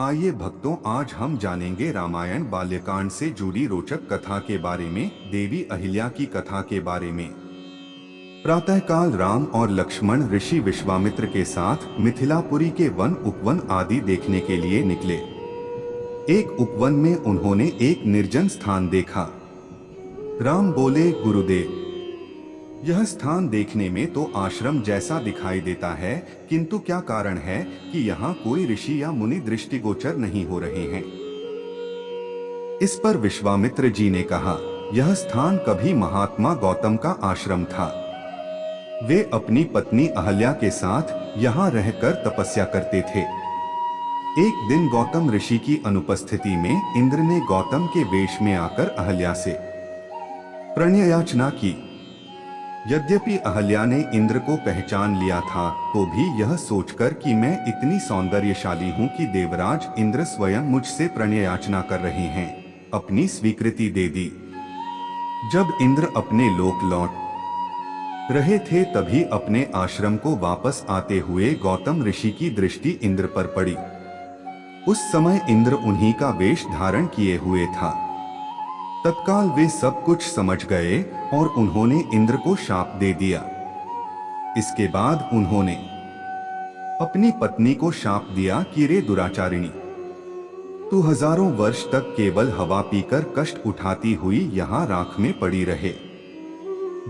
आइए भक्तों, आज हम जानेंगे रामायण बाल्यकांड से जुड़ी रोचक कथा के बारे में, देवी अहिल्या की कथा के बारे में। प्रातःकाल राम और लक्ष्मण ऋषि विश्वामित्र के साथ मिथिलापुरी के वन उपवन आदि देखने के लिए निकले। एक उपवन में उन्होंने एक निर्जन स्थान देखा। राम बोले, गुरुदेव, यह स्थान देखने में तो आश्रम जैसा दिखाई देता है, किंतु क्या कारण है कि यहाँ कोई ऋषि या मुनि दृष्टिगोचर नहीं हो रहे हैं। इस पर विश्वामित्र जी ने कहा, यह स्थान कभी महात्मा गौतम का आश्रम था। वे अपनी पत्नी अहल्या के साथ यहाँ रहकर तपस्या करते थे। एक दिन गौतम ऋषि की अनुपस्थिति में इंद्र ने गौतम के वेश में आकर अहल्या से प्रणययाचना की। यद्यपि अहल्या ने इंद्र को पहचान लिया था, तो भी यह सोचकर कि मैं इतनी सौंदर्यशाली हूँ कि देवराज इंद्र स्वयं मुझसे प्रणययाचना कर रहे हैं, अपनी स्वीकृति दे दी। जब इंद्र अपने लोक लौट रहे थे, तभी अपने आश्रम को वापस आते हुए गौतम ऋषि की दृष्टि इंद्र पर पड़ी। उस समय इंद्र उन्हीं का वेश धारण किए हुए था। तत्काल वे सब कुछ समझ गए और उन्होंने इंद्र को शाप दे दिया। इसके बाद उन्होंने अपनी पत्नी को शाप दिया कि रे दुराचारिणी, तू हजारों वर्ष तक केवल हवा पीकर कष्ट उठाती हुई यहाँ राख में पड़ी रहे।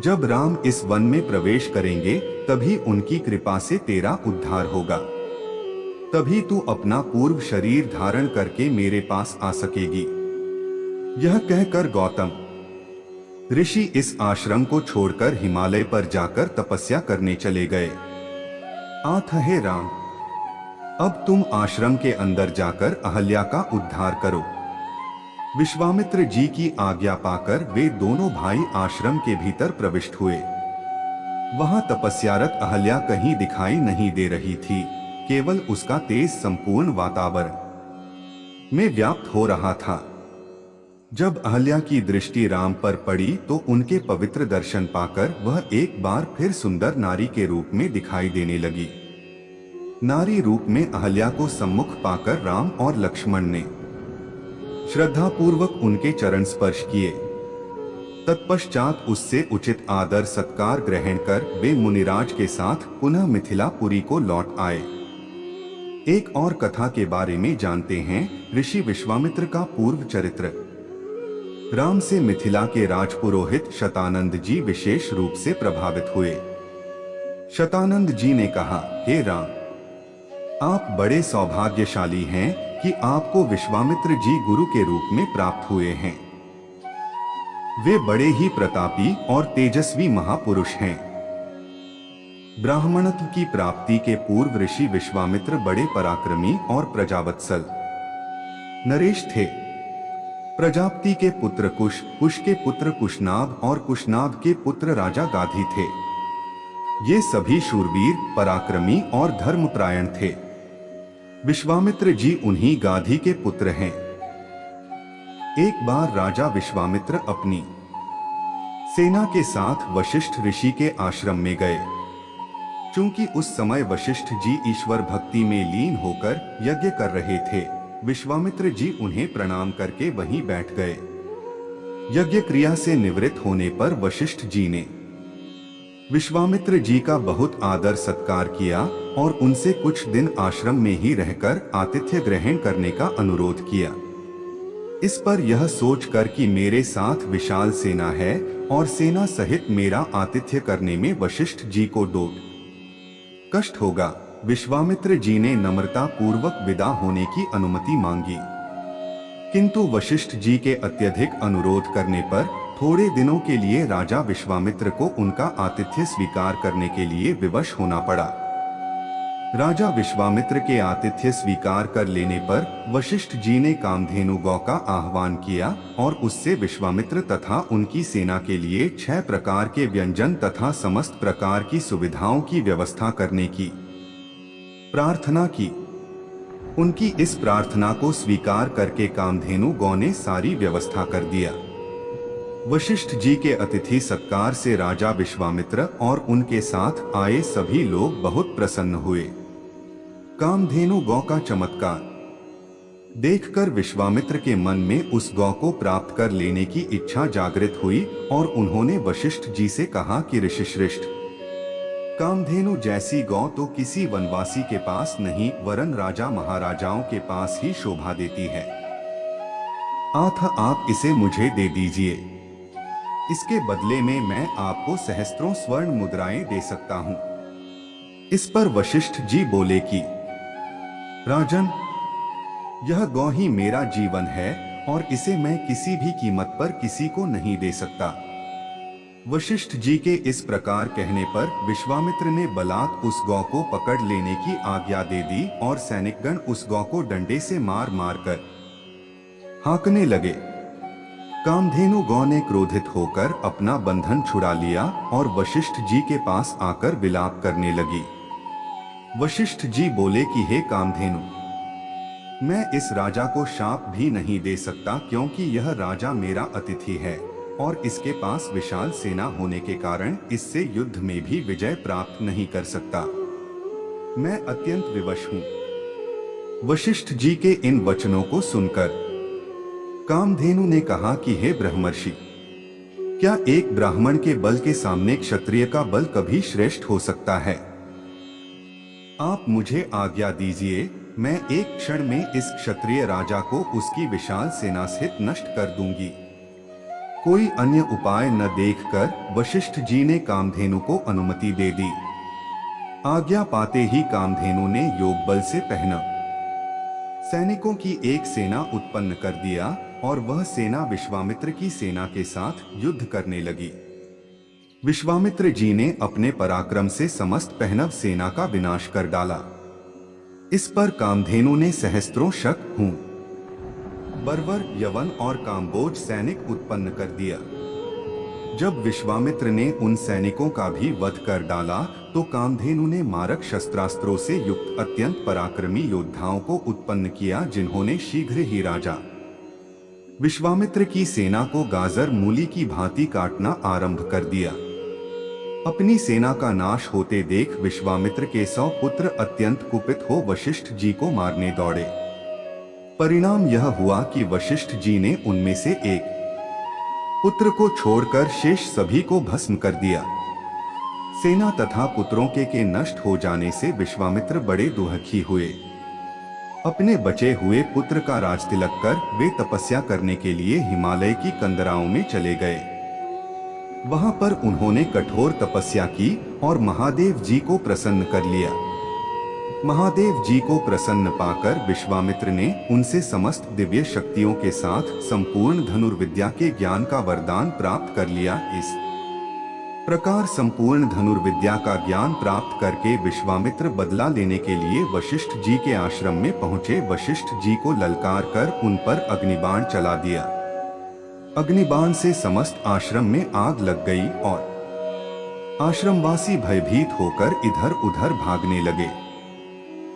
जब राम इस वन में प्रवेश करेंगे, तभी उनकी कृपा से तेरा उद्धार होगा। तभी तू अपना पूर्व शरीर धारण करके मेरे पास आ सकेगी। यह कहकर गौतम ऋषि इस आश्रम को छोड़कर हिमालय पर जाकर तपस्या करने चले गए। आथ हे राम, अब तुम आश्रम के अंदर जाकर अहल्या का उद्धार करो। विश्वामित्र जी की आज्ञा पाकर वे दोनों भाई आश्रम के भीतर प्रविष्ट हुए। वहां तपस्यारत अहल्या कहीं दिखाई नहीं दे रही थी, केवल उसका तेज संपूर्ण वातावरण में व्याप्त हो रहा था। जब अहल्या की दृष्टि राम पर पड़ी, तो उनके पवित्र दर्शन पाकर वह एक बार फिर सुंदर नारी के रूप में दिखाई देने लगी। नारी रूप में अहल्या को सम्मुख पाकर राम और लक्ष्मण ने श्रद्धापूर्वक उनके चरण स्पर्श किए। तत्पश्चात उससे उचित आदर सत्कार ग्रहण कर वे मुनिराज के साथ पुनः मिथिलापुरी को लौट आए। एक और कथा के बारे में जानते हैं। ऋषि विश्वामित्र का पूर्व चरित्र। राम से मिथिला के राजपुरोहित शतानंद जी विशेष रूप से प्रभावित हुए। शतानंद जी ने कहा, हे राम, आप बड़े सौभाग्यशाली हैं कि आपको विश्वामित्र जी गुरु के रूप में प्राप्त हुए हैं। वे बड़े ही प्रतापी और तेजस्वी महापुरुष हैं। ब्राह्मणत्व की प्राप्ति के पूर्व ऋषि विश्वामित्र बड़े पराक्रमी और प्रजावत्सल नरेश थे। प्रजापति के पुत्र कुश, कुश के पुत्र कुशनाभ और कुशनाभ के पुत्र राजा गाधी थे। ये सभी शूरवीर, पराक्रमी और धर्मपरायण थे। विश्वामित्र जी उन्हीं गाधी के पुत्र हैं। एक बार राजा विश्वामित्र अपनी सेना के साथ वशिष्ठ ऋषि के आश्रम में गए। चूंकि उस समय वशिष्ठ जी ईश्वर भक्ति में लीन होकर यज्ञ कर रहे थे, विश्वामित्र जी उन्हें प्रणाम करके वहीं बैठ गए। यज्ञ क्रिया से निवृत्त होने पर वशिष्ठ जी ने विश्वामित्र जी का बहुत आदर सत्कार किया और उनसे कुछ दिन आश्रम में ही रहकर आतिथ्य ग्रहण करने का अनुरोध किया। इस पर यह सोचकर कि मेरे साथ विशाल सेना है और सेना सहित मेरा आतिथ्य करने में वशिष्ठ जी को डोट कष्ट होगा, विश्वामित्र जी ने नम्रता पूर्वक विदा होने की अनुमति मांगी। किंतु वशिष्ठ जी के अत्यधिक अनुरोध करने पर थोड़े दिनों के लिए राजा विश्वामित्र को उनका आतिथ्य स्वीकार करने के लिए विवश होना पड़ा। राजा विश्वामित्र के आतिथ्य स्वीकार कर लेने पर वशिष्ठ जी ने कामधेनु गौ का आह्वान किया और उससे विश्वामित्र तथा उनकी सेना के लिए 6 प्रकार के व्यंजन तथा समस्त प्रकार की सुविधाओं की व्यवस्था करने की प्रार्थना की। उनकी इस प्रार्थना को स्वीकार करके कामधेनु गौ ने सारी व्यवस्था कर दिया। वशिष्ठ जी के अतिथि सत्कार से राजा विश्वामित्र और उनके साथ आए सभी लोग बहुत प्रसन्न हुए। कामधेनु गौ का चमत्कार। देखकर विश्वामित्र के मन में उस गौ को प्राप्त कर लेने की इच्छा जागृत हुई और उन्होंने वशिष्ठ जी से कहा कि ऋषिश्रेष्ठ, कामधेनु जैसी गौ तो किसी वनवासी के पास नहीं वरन राजा महाराजाओं के पास ही शोभा देती है। अतः आप इसे मुझे दे दीजिए। इसके बदले में मैं आपको सहस्त्रों स्वर्ण मुद्राएं दे सकता हूं। इस पर वशिष्ठ जी बोले कि राजन, यह गौ ही मेरा जीवन है और इसे मैं किसी भी कीमत पर किसी को नहीं दे सकता। वशिष्ठ जी के इस प्रकार कहने पर विश्वामित्र ने बलात् उस गौ को पकड़ लेने की आज्ञा दे दी और सैनिकगण उस गौ को डंडे से मार मार कर हाँकने लगे। कामधेनु गौ ने क्रोधित होकर अपना बंधन छुड़ा लिया और वशिष्ठ जी के पास आकर विलाप करने लगी। वशिष्ठ जी बोले कि हे कामधेनु, मैं इस राजा को शाप भी नहीं दे सकता क्योंकि यह राजा मेरा अतिथि है और इसके पास विशाल सेना होने के कारण इससे युद्ध में भी विजय प्राप्त नहीं कर सकता। मैं अत्यंत विवश हूं। वशिष्ठ जी के इन वचनों को सुनकर कामधेनु ने कहा कि हे ब्रह्मर्षि, क्या एक ब्राह्मण के बल के सामने क्षत्रिय का बल कभी श्रेष्ठ हो सकता है? आप मुझे आज्ञा दीजिए, मैं एक क्षण में इस क्षत्रिय राजा को उसकी विशाल सेना सहित नष्ट कर दूंगी। कोई अन्य उपाय न देखकर वशिष्ठ जी ने कामधेनु को अनुमति दे दी। आज्ञा पाते ही कामधेनु ने योग बल से पहना सैनिकों की एक सेना उत्पन्न कर दिया और वह सेना विश्वामित्र की सेना के साथ युद्ध करने लगी। विश्वामित्र जी ने अपने पराक्रम से समस्त पहनव सेना का विनाश कर डाला। इस पर कामधेनु ने सहस्त्रों शक, हूं, बर्बर, यवन और काम्बोज सैनिक उत्पन्न कर दिया। जब विश्वामित्र ने उन सैनिकों का भी वध कर डाला तो कामधेनु ने मारक शस्त्रास्त्रों से युक्त अत्यंत पराक्रमी योद्धाओं को उत्पन्न किया, जिन्होंने शीघ्र ही राजा विश्वामित्र की सेना को गाजर मूली की भांति काटना आरंभ कर दिया। अपनी सेना का नाश होते देख विश्वामित्र के 100 पुत्र अत्यंत कुपित हो वशिष्ठ जी को मारने दौड़े। परिणाम यह हुआ कि वशिष्ठ जी ने उनमें से एक पुत्र को छोड़कर शेष सभी को भस्म कर दिया। सेना तथा पुत्रों के नष्ट हो जाने से विश्वामित्र बड़े दुखी हुए। अपने बचे हुए पुत्र का राजतिलक कर वे तपस्या करने के लिए हिमालय की कंदराओं में चले गए। वहां पर उन्होंने कठोर तपस्या की और महादेव जी को प्रसन्न कर लिया। महादेव जी को प्रसन्न पाकर विश्वामित्र ने उनसे समस्त दिव्य शक्तियों के साथ संपूर्ण धनुर्विद्या के ज्ञान का वरदान प्राप्त कर लिया। इस प्रकार संपूर्ण धनुर्विद्या का ज्ञान प्राप्त करके विश्वामित्र बदला लेने के लिए वशिष्ठ जी के आश्रम में पहुंचे। वशिष्ठ जी को ललकार कर उन पर अग्निबाण चला दिया। अग्निबाण से समस्त आश्रम में आग लग गई और आश्रमवासी भयभीत होकर इधर उधर भागने लगे।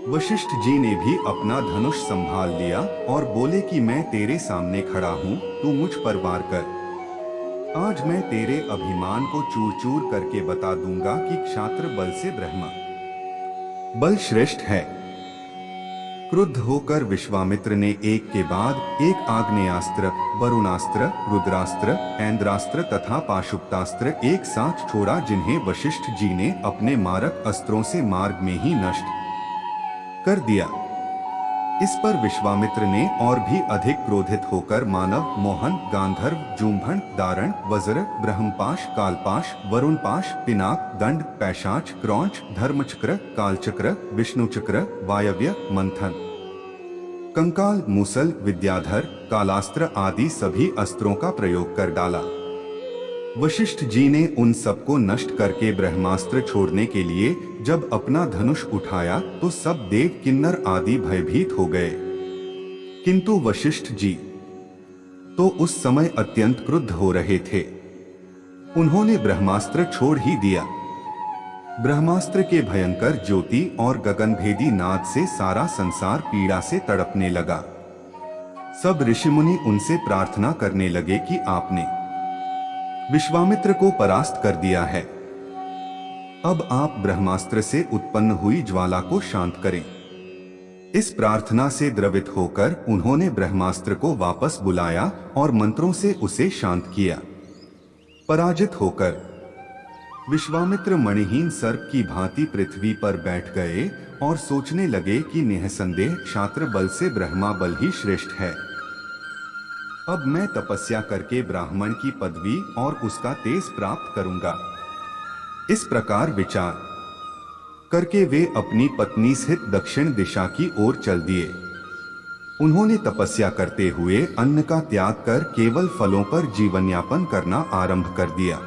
वशिष्ठ जी ने भी अपना धनुष संभाल लिया और बोले कि मैं तेरे सामने खड़ा हूँ, तू मुझ पर वार कर। आज मैं तेरे अभिमान को चूर चूर करके बता दूंगा कि क्षात्र बल से ब्रह्म बल श्रेष्ठ है। क्रुद्ध होकर विश्वामित्र ने एक के बाद एक आग्नेयास्त्र, वरुणास्त्र, रुद्रास्त्र, ऐन्द्रास्त्र तथा पाशुपतास्त्र एक साथ छोड़ा, जिन्हें वशिष्ठ जी ने अपने मारक अस्त्रों से मार्ग में ही नष्ट कर दिया। इस पर विश्वामित्र ने और भी अधिक क्रोधित होकर मानव, मोहन, गांधर्व, जूम्भन, दारण, वज्र, ब्रह्मपाश, कालपाश, वरुणपाश, पिनाक, दंड, पैशाच, क्रौंच, धर्मचक्र, कालचक्र, विष्णुचक्र, वायव्य, मंथन, कंकाल, मूसल, विद्याधर, कालास्त्र आदि सभी अस्त्रों का प्रयोग कर डाला। वशिष्ठ जी ने उन सबको नष्ट करके ब्रह्मास्त्र छोड़ने के लिए जब अपना धनुष उठाया तो सब देव, किन्नर आदि भयभीत हो गए। किंतु वशिष्ठ जी तो उस समय अत्यंत क्रुद्ध हो रहे थे। उन्होंने ब्रह्मास्त्र छोड़ ही दिया। ब्रह्मास्त्र के भयंकर ज्योति और गगनभेदी नाद से सारा संसार पीड़ा से तड़पने लगा। सब ऋषिमुनि उनसे प्रार्थना करने लगे कि आपने विश्वामित्र को परास्त कर दिया है, अब आप ब्रह्मास्त्र से उत्पन्न हुई ज्वाला को शांत करें। इस प्रार्थना से द्रवित होकर उन्होंने ब्रह्मास्त्र को वापस बुलाया और मंत्रों से उसे शांत किया। पराजित होकर विश्वामित्र मणिहीन सर्प की भांति पृथ्वी पर बैठ गए और सोचने लगे कि निःसंदेह क्षात्र बल से ब्रह्मा बल ही श्रेष्ठ है। अब मैं तपस्या करके ब्राह्मण की पदवी और उसका तेज प्राप्त करूंगा। इस प्रकार विचार करके वे अपनी पत्नी सहित दक्षिण दिशा की ओर चल दिए। उन्होंने तपस्या करते हुए अन्न का त्याग कर केवल फलों पर जीवन यापन करना आरंभ कर दिया।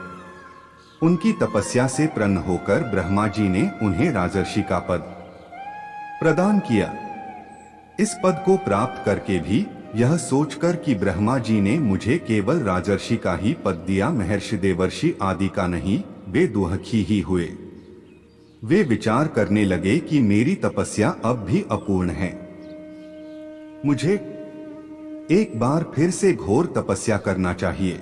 उनकी तपस्या से प्रसन्न होकर ब्रह्मा जी ने उन्हें राजर्षि का पद प्रदान किया। इस पद को प्राप्त करके भी यह सोचकर कि ब्रह्मा जी ने मुझे केवल राजर्षि का ही पद दिया, महर्षि देवर्षि आदि का नहीं, वे दुखी ही हुए। वे विचार करने लगे कि मेरी तपस्या अब भी अपूर्ण है, मुझे एक बार फिर से घोर तपस्या करना चाहिए।